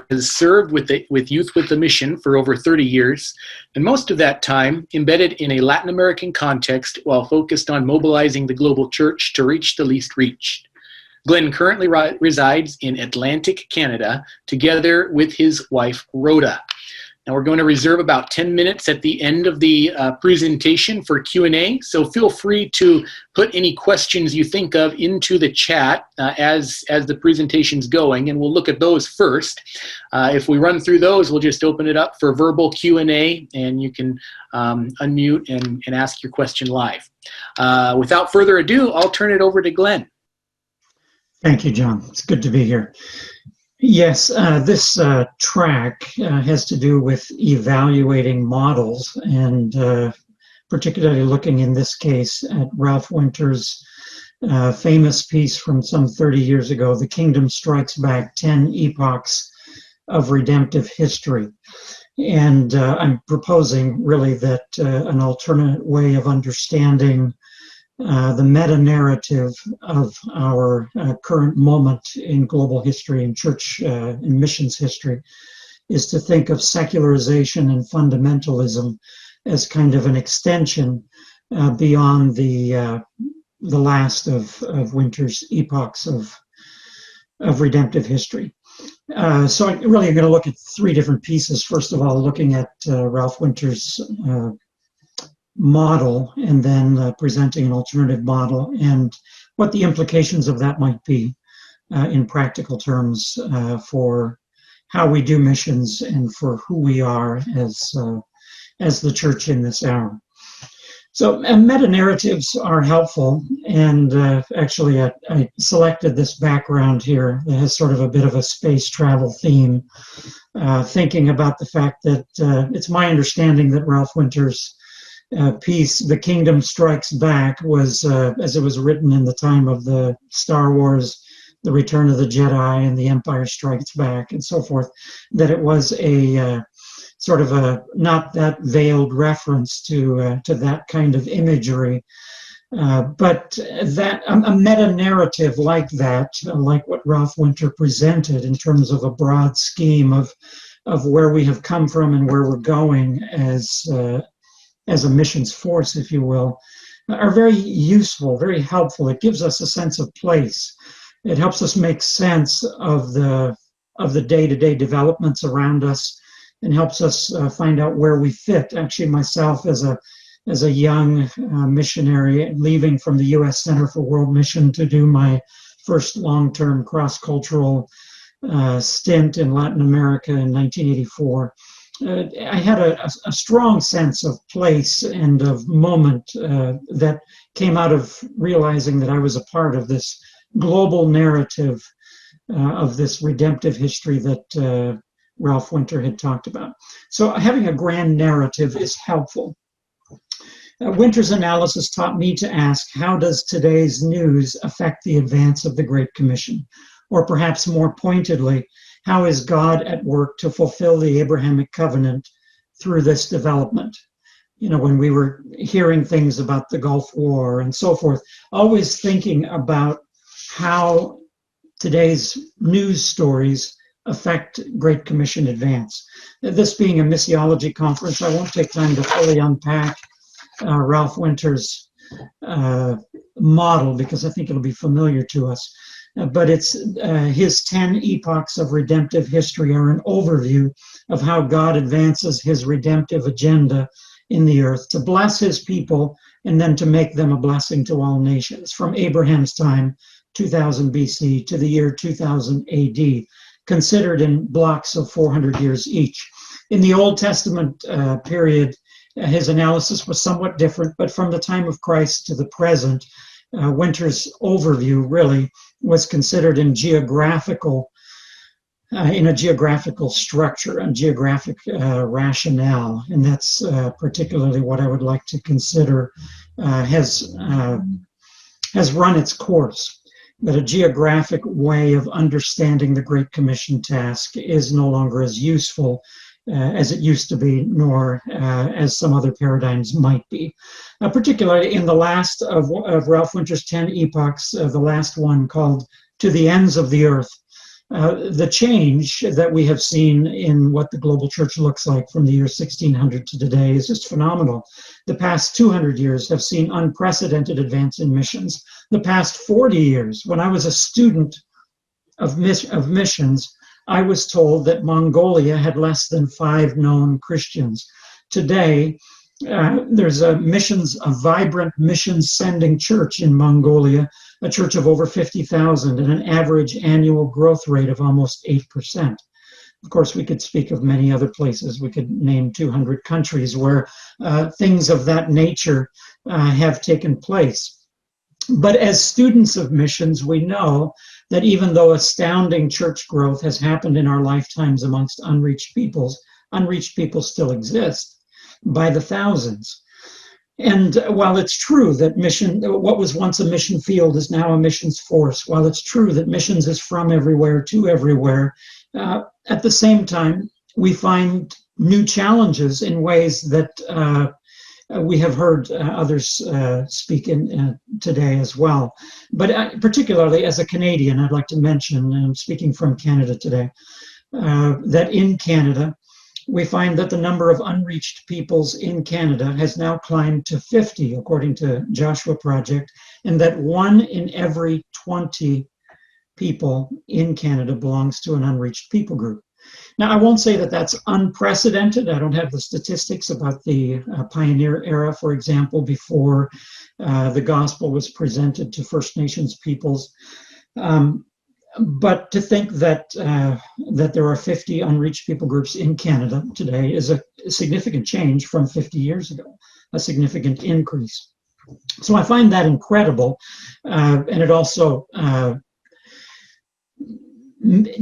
has served with Youth with a Mission for over 30 years, and most of that time embedded in a Latin American context while focused on mobilizing the global church to reach the least reached. Glenn currently resides in Atlantic Canada together with his wife, Rhoda. Now we're going to reserve about 10 minutes at the end of the presentation for Q&A, so feel free to put any questions you think of into the chat as the presentation's going, and we'll look at those first. If we run through those, we'll just open it up for verbal Q&A, and you can unmute and ask your question live. Without further ado, I'll turn it over to Glenn. Thank you, John. It's good to be here. Yes, this track has to do with evaluating models, and particularly looking in this case at Ralph Winter's famous piece from some 30 years ago, The Kingdom Strikes Back, 10 Epochs of Redemptive History. And I'm proposing really that an alternate way of understanding the meta-narrative of our current moment in global history and church and missions history is to think of secularization and fundamentalism as kind of an extension beyond the last of Winter's epochs of redemptive history. So I really am going to look at three different pieces. First of all, looking at Ralph Winter's model, and then presenting an alternative model and what the implications of that might be in practical terms for how we do missions and for who we are as the church in this hour. So meta-narratives are helpful, and actually I selected this background here that has sort of a bit of a space travel theme, thinking about the fact that it's my understanding that Ralph Winter's piece, The Kingdom Strikes Back, was, as it was written in the time of the Star Wars, The Return of the Jedi, and The Empire Strikes Back, and so forth, that it was a sort of a not that veiled reference to that kind of imagery. But that a meta-narrative like that, like what Ralph Winter presented in terms of a broad scheme of where we have come from and where we're going as a missions force, if you will, are very useful, very helpful. It gives us a sense of place. It helps us make sense of the day-to-day developments around us, and helps us find out where we fit. Actually, myself as a young missionary leaving from the U.S. Center for World Mission to do my first long-term cross-cultural stint in Latin America in 1984, I had a strong sense of place and of moment that came out of realizing that I was a part of this global narrative of this redemptive history that Ralph Winter had talked about. So having a grand narrative is helpful. Winter's analysis taught me to ask, how does today's news affect the advance of the Great Commission? Or perhaps more pointedly, how is God at work to fulfill the Abrahamic covenant through this development? You know, when we were hearing things about the Gulf War and so forth, always thinking about how today's news stories affect Great Commission advance. This being a missiology conference, I won't take time to fully unpack Ralph Winter's model, because I think it'll be familiar to us. But it's his 10 epochs of redemptive history are an overview of how God advances his redemptive agenda in the earth to bless his people and then to make them a blessing to all nations, from Abraham's time, 2000 BC, to the year 2000 AD, considered in blocks of 400 years each. In the Old Testament period, his analysis was somewhat different, but from the time of Christ to the present, Winter's overview really was considered in a geographical structure and geographic rationale, and that's particularly what I would like to consider has run its course. That a geographic way of understanding the Great Commission task is no longer as useful as it used to be, nor as some other paradigms might be. Particularly in the last of Ralph Winter's 10 epochs, the last one called To the Ends of the Earth, The change that we have seen in what the global church looks like from the year 1600 to today is just phenomenal. The past 200 years have seen unprecedented advance in missions. The past 40 years, when I was a student of missions, I was told that Mongolia had less than 5 known Christians. Today, there's a vibrant mission-sending church in Mongolia, a church of over 50,000 and an average annual growth rate of almost 8%. Of course, we could speak of many other places. We could name 200 countries where things of that nature have taken place. But as students of missions, we know that even though astounding church growth has happened in our lifetimes amongst unreached peoples still exist by the thousands. And while it's true that what was once a mission field is now a missions force, while it's true that missions is from everywhere to everywhere, at the same time, we find new challenges in ways that we have heard others speak in today as well. But particularly as a Canadian, I'd like to mention, and I'm speaking from Canada today, that in Canada, we find that the number of unreached peoples in Canada has now climbed to 50, according to Joshua Project, and that 1 in every 20 people in Canada belongs to an unreached people group. Now, I won't say that that's unprecedented. I don't have the statistics about the pioneer era, for example, before the gospel was presented to First Nations peoples. But to think that there are 50 unreached people groups in Canada today is a significant change from 50 years ago, a significant increase. So I find that incredible, and it also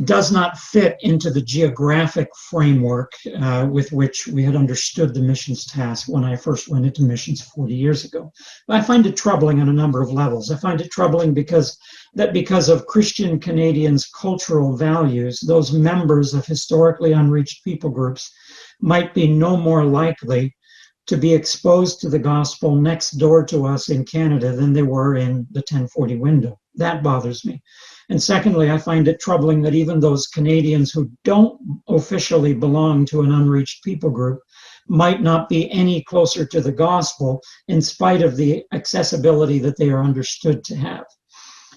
does not fit into the geographic framework with which we had understood the missions task when I first went into missions 40 years ago. I find it troubling on a number of levels. I find it troubling because of Christian Canadians' cultural values, those members of historically unreached people groups might be no more likely to be exposed to the gospel next door to us in Canada than they were in the 1040 window. That bothers me. And secondly, I find it troubling that even those Canadians who don't officially belong to an unreached people group might not be any closer to the gospel in spite of the accessibility that they are understood to have.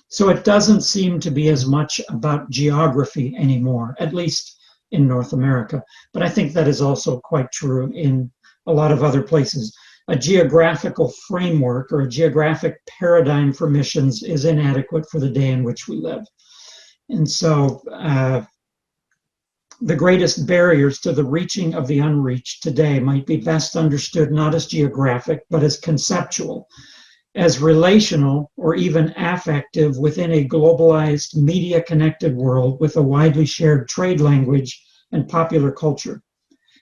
So it doesn't seem to be as much about geography anymore, at least in North America. But I think that is also quite true in a lot of other places. A geographical framework or a geographic paradigm for missions is inadequate for the day in which we live. And so the greatest barriers to the reaching of the unreached today might be best understood not as geographic, but as conceptual, as relational or even affective within a globalized, media-connected world with a widely shared trade language and popular culture.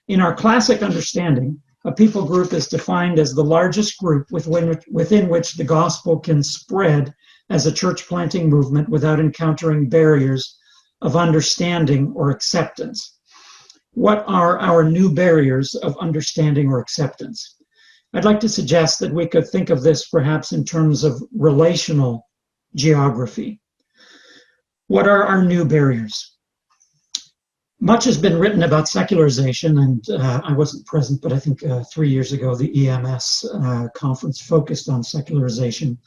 In our classic understanding, a people group is defined as the largest group within which the gospel can spread as a church planting movement without encountering barriers of understanding or acceptance. What are our new barriers of understanding or acceptance? I'd like to suggest that we could think of this perhaps in terms of relational geography. What are our new barriers? Much has been written about secularization, and I wasn't present, but I think 3 years ago, the EMS conference focused on secularization.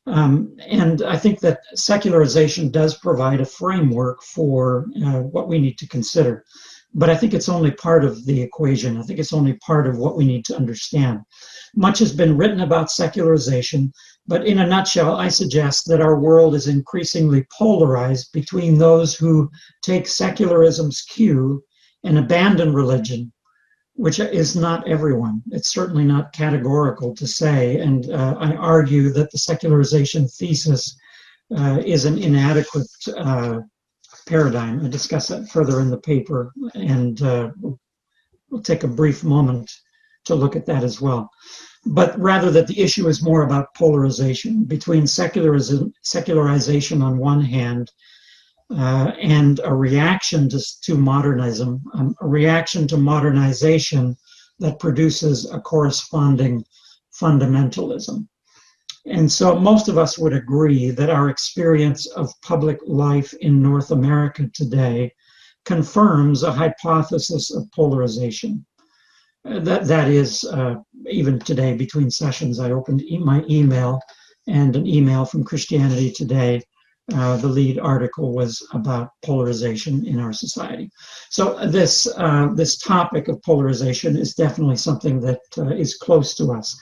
And I think that secularization does provide a framework for what we need to consider. But I think it's only part of the equation. I think it's only part of what we need to understand. Much has been written about secularization, but in a nutshell, I suggest that our world is increasingly polarized between those who take secularism's cue and abandon religion, which is not everyone. It's certainly not categorical to say, and I argue that the secularization thesis is an inadequate paradigm. I discuss that further in the paper, and we'll take a brief moment to look at that as well. But rather that the issue is more about polarization between secularization on one hand and a reaction to modernism, a reaction to modernization that produces a corresponding fundamentalism. And so most of us would agree that our experience of public life in North America today confirms a hypothesis of polarization. That is, even today between sessions, I opened my email and an email from Christianity Today. The lead article was about polarization in our society. So this topic of polarization is definitely something that is close to us.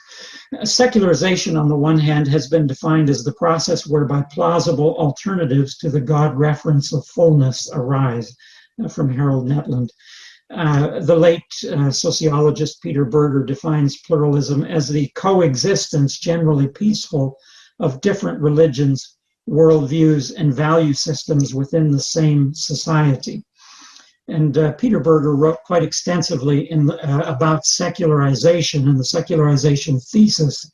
Secularization, on the one hand, has been defined as the process whereby plausible alternatives to the God reference of fullness arise, from Harold Netland. The late sociologist Peter Berger defines pluralism as the coexistence, generally peaceful, of different religions, worldviews, and value systems within the same society. And Peter Berger wrote quite extensively about secularization and the secularization thesis.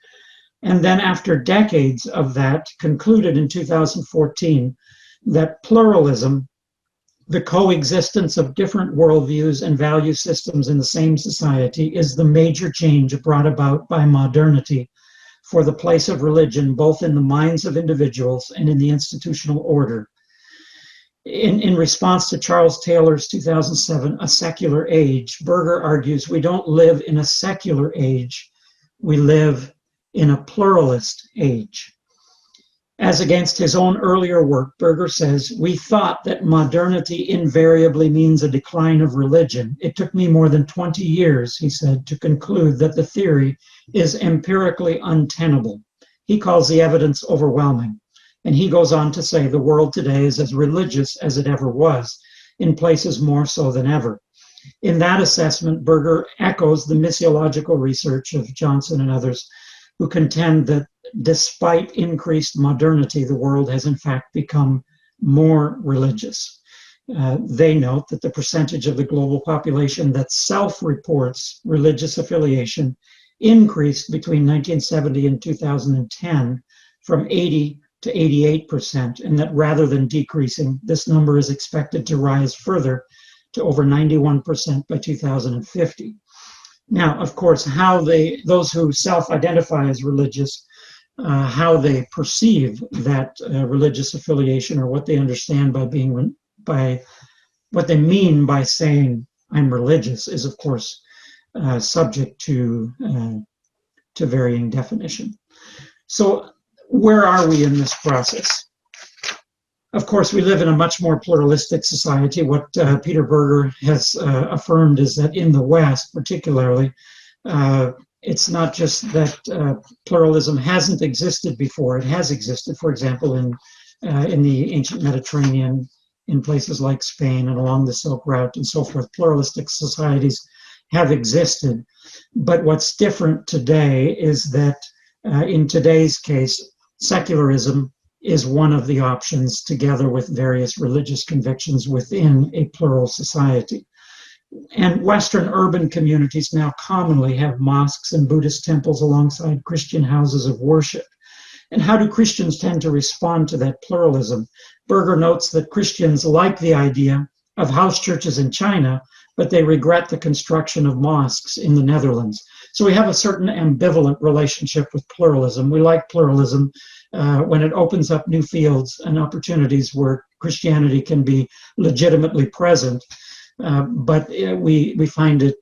And then after decades of that, concluded in 2014 that pluralism, the coexistence of different worldviews and value systems in the same society, is the major change brought about by modernity for the place of religion, both in the minds of individuals and in the institutional order. In response to Charles Taylor's 2007 A Secular Age, Berger argues we don't live in a secular age, we live in a pluralist age. As against his own earlier work, Berger says, we thought that modernity invariably means a decline of religion. It took me more than 20 years, he said, to conclude that the theory is empirically untenable. He calls the evidence overwhelming. And he goes on to say the world today is as religious as it ever was, in places more so than ever. In that assessment, Berger echoes the missiological research of Johnson and others, who contend that despite increased modernity, the world has in fact become more religious. They note that the percentage of the global population that self-reports religious affiliation increased between 1970 and 2010 from 80 to 88%, and that rather than decreasing, this number is expected to rise further to over 91% by 2050. Now, of course, how those who self-identify as religious, how they perceive that religious affiliation, or what they understand by what they mean by saying I'm religious, is of course subject to varying definition. So, where are we in this process? Of course, we live in a much more pluralistic society. What Peter Berger has affirmed is that in the West, particularly, it's not just that pluralism hasn't existed before. It has existed, for example, in the ancient Mediterranean, in places like Spain and along the Silk Route and so forth. Pluralistic societies have existed. But what's different today is that in today's case, secularism is one of the options, together with various religious convictions within a plural society. And Western urban communities now commonly have mosques and Buddhist temples alongside Christian houses of worship. And how do Christians tend to respond to that pluralism? Berger notes that Christians like the idea of house churches in China, but they regret the construction of mosques in the Netherlands. So we have a certain ambivalent relationship with pluralism. We like pluralism when it opens up new fields and opportunities where Christianity can be legitimately present, but we find it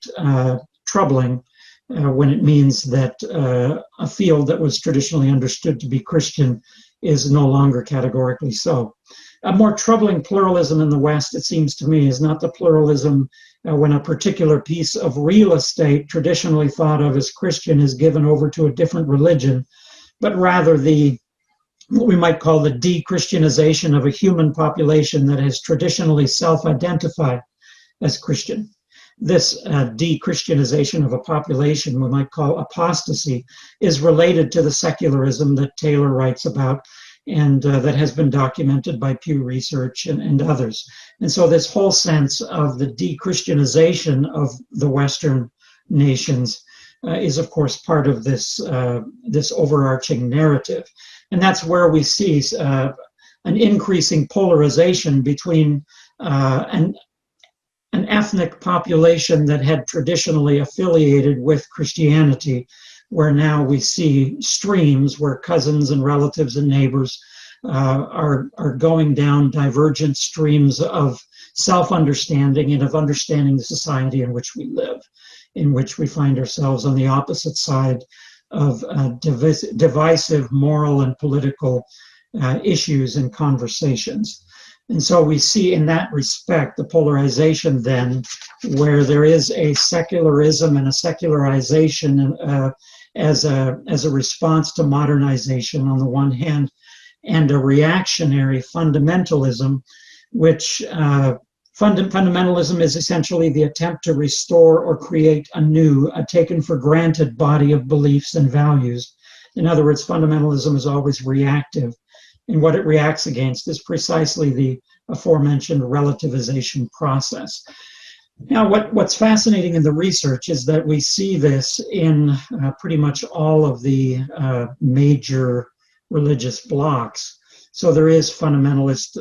troubling when it means that a field that was traditionally understood to be Christian is no longer categorically so. A more troubling pluralism in the West, it seems to me, is not the pluralism when a particular piece of real estate traditionally thought of as Christian is given over to a different religion, but rather what we might call the de-Christianization of a human population that has traditionally self-identified as Christian. This de-Christianization of a population we might call apostasy is related to the secularism that Taylor writes about, and that has been documented by Pew Research and others. And so this whole sense of the de-Christianization of the Western nations is, of course, part of this overarching narrative. And that's where we see an increasing polarization between an ethnic population that had traditionally affiliated with Christianity, where now we see streams where cousins and relatives and neighbors are going down divergent streams of self-understanding and of understanding the society in which we live, in which we find ourselves on the opposite side of divisive moral and political issues and conversations. And so we see in that respect the polarization then, where there is a secularism and a secularization as a response to modernization on the one hand, and a reactionary fundamentalism, which fundamentalism is essentially the attempt to restore or create anew a taken for granted body of beliefs and values. In other words, fundamentalism is always reactive, and what it reacts against is precisely the aforementioned relativization process. Now, what's fascinating in the research is that we see this in pretty much all of the major religious blocs. So there is fundamentalist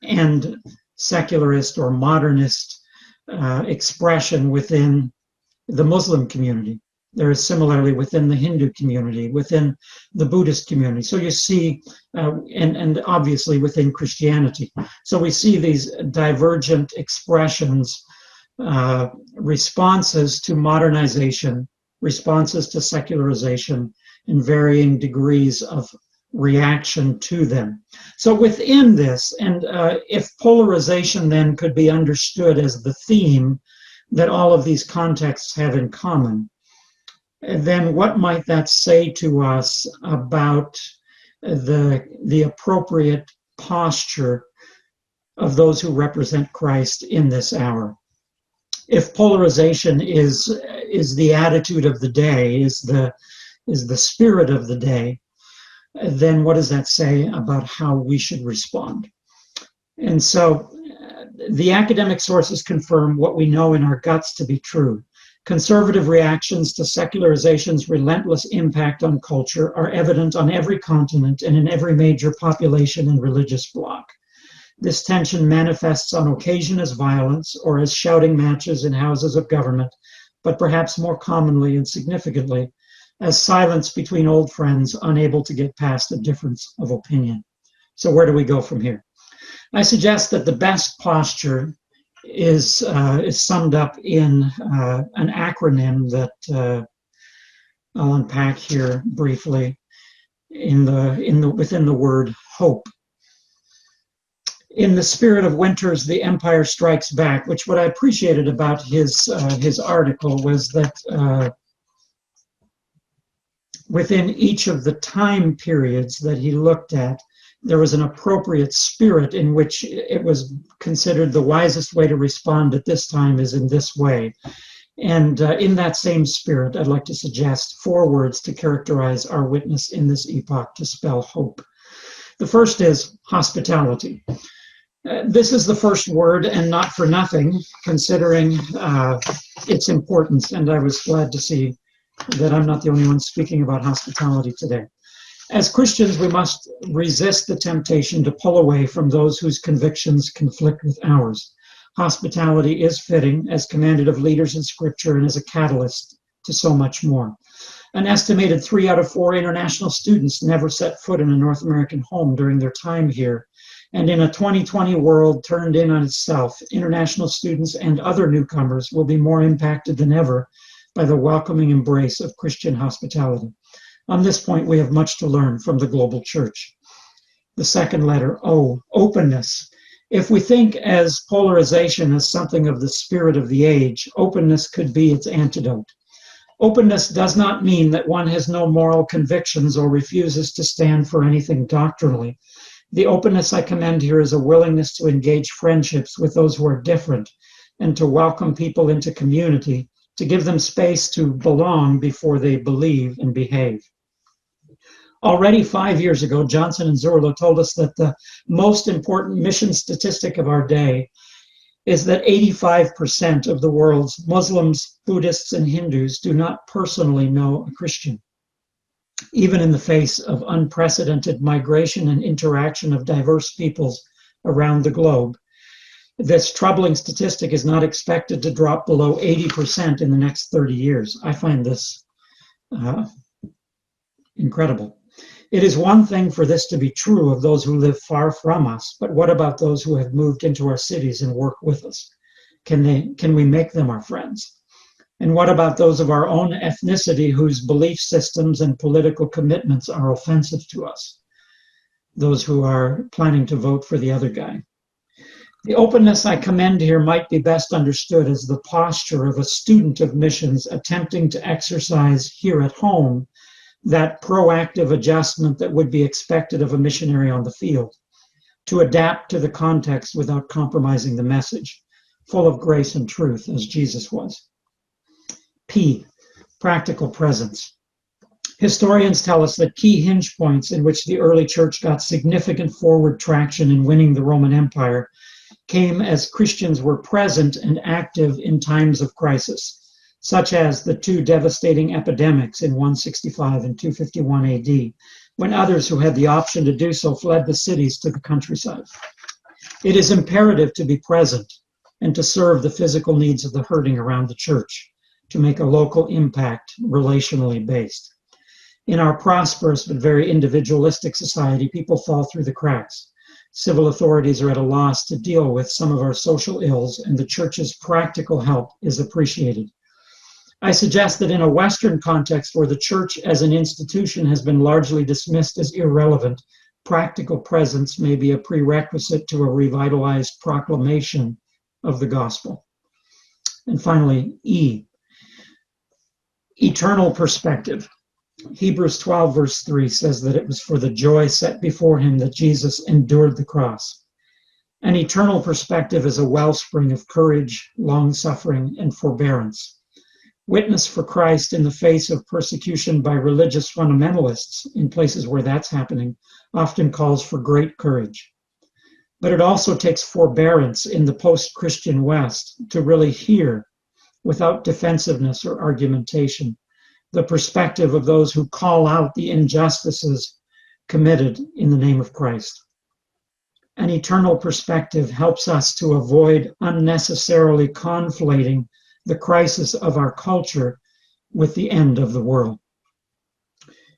and secularist or modernist expression within the Muslim community. There is similarly within the Hindu community, within the Buddhist community. So you see, and obviously within Christianity. So we see these divergent expressions, responses to modernization, responses to secularization, and varying degrees of reaction to them. So within this, and if polarization then could be understood as the theme that all of these contexts have in common, then what might that say to us about the appropriate posture of those who represent Christ in this hour? If polarization is the attitude of the day, is the spirit of the day, then what does that say about how we should respond? And so the academic sources confirm what we know in our guts to be true. Conservative reactions to secularization's relentless impact on culture are evident on every continent and in every major population and religious bloc. This tension manifests on occasion as violence or as shouting matches in houses of government, but perhaps more commonly and significantly as silence between old friends unable to get past a difference of opinion. So where do we go from here? I suggest that the best posture is summed up in an acronym that I'll unpack here briefly within the word hope. In the spirit of Winters, The Empire Strikes Back, which what I appreciated about his article was that within each of the time periods that he looked at, there was an appropriate spirit in which it was considered the wisest way to respond at this time is in this way. And in that same spirit, I'd like to suggest 4 words to characterize our witness in this epoch to spell hope. The first is hospitality. This is the first word, and not for nothing, considering its importance. And I was glad to see that I'm not the only one speaking about hospitality today. As Christians, we must resist the temptation to pull away from those whose convictions conflict with ours. Hospitality is fitting, as commanded of leaders in Scripture, and as a catalyst to so much more. An estimated 3 out of 4 international students never set foot in a North American home during their time here. And in a 2020 world turned in on itself, international students and other newcomers will be more impacted than ever by the welcoming embrace of Christian hospitality. On this point, we have much to learn from the global church. The second letter, O, openness. If we think as polarization as something of the spirit of the age, openness could be its antidote. Openness does not mean that one has no moral convictions or refuses to stand for anything doctrinally. The openness I commend here is a willingness to engage friendships with those who are different and to welcome people into community, to give them space to belong before they believe and behave. Already 5 years ago, Johnson and Zurlo told us that the most important mission statistic of our day is that 85% of the world's Muslims, Buddhists, and Hindus do not personally know a Christian. Even in the face of unprecedented migration and interaction of diverse peoples around the globe, this troubling statistic is not expected to drop below 80% in the next 30 years. I find this Incredible. It is one thing for this to be true of those who live far from us, but what about those who have moved into our cities and work with us? Can we make them our friends? And what about those of our own ethnicity whose belief systems and political commitments are offensive to us? Those who are planning to vote for the other guy. The openness I commend here might be best understood as the posture of a student of missions attempting to exercise here at home that proactive adjustment that would be expected of a missionary on the field, to adapt to the context without compromising the message, full of grace and truth as Jesus was. P, practical presence. Historians tell us that key hinge points in which the early church got significant forward traction in winning the Roman Empire came as Christians were present and active in times of crisis, such as the two devastating epidemics in 165 and 251 AD, when others who had the option to do so fled the cities to the countryside. It is imperative to be present and to serve the physical needs of the hurting around the church, to make a local impact relationally based. In our prosperous but very individualistic society, people fall through the cracks. Civil authorities are at a loss to deal with some of our social ills, and the church's practical help is appreciated. I suggest that in a Western context where the church as an institution has been largely dismissed as irrelevant, practical presence may be a prerequisite to a revitalized proclamation of the gospel. And finally, E, eternal perspective. Hebrews 12 verse 3 says that it was for the joy set before him that Jesus endured the cross. An eternal perspective is a wellspring of courage, long-suffering, and forbearance. Witness for Christ in the face of persecution by religious fundamentalists in places where that's happening often calls for great courage. But it also takes forbearance in the post-Christian West to really hear, without defensiveness or argumentation, the perspective of those who call out the injustices committed in the name of Christ. An eternal perspective helps us to avoid unnecessarily conflating the crisis of our culture with the end of the world.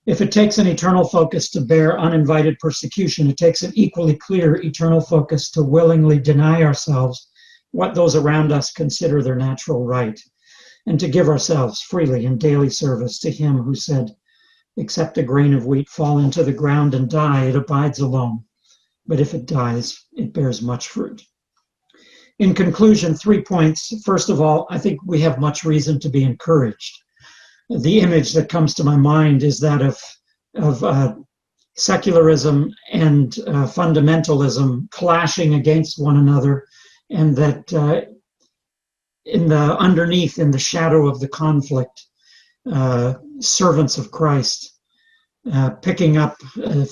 If it takes an eternal focus to bear uninvited persecution, it takes an equally clear eternal focus to willingly deny ourselves what those around us consider their natural right, and to give ourselves freely in daily service to him who said, "Except a grain of wheat fall into the ground and die, it abides alone. But if it dies, it bears much fruit." In conclusion, 3 points. First of all, I think we have much reason to be encouraged. The image that comes to my mind is that of secularism and fundamentalism clashing against one another, and that in the shadow of the conflict, servants of Christ picking up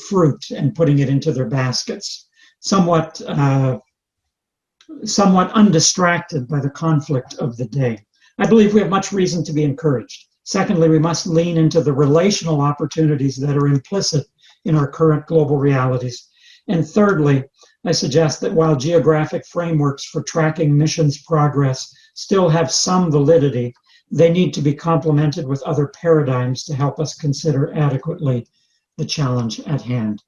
fruit and putting it into their baskets, somewhat undistracted by the conflict of the day. I believe we have much reason to be encouraged. Secondly, we must lean into the relational opportunities that are implicit in our current global realities. And thirdly, I suggest that while geographic frameworks for tracking missions progress still have some validity, they need to be complemented with other paradigms to help us consider adequately the challenge at hand.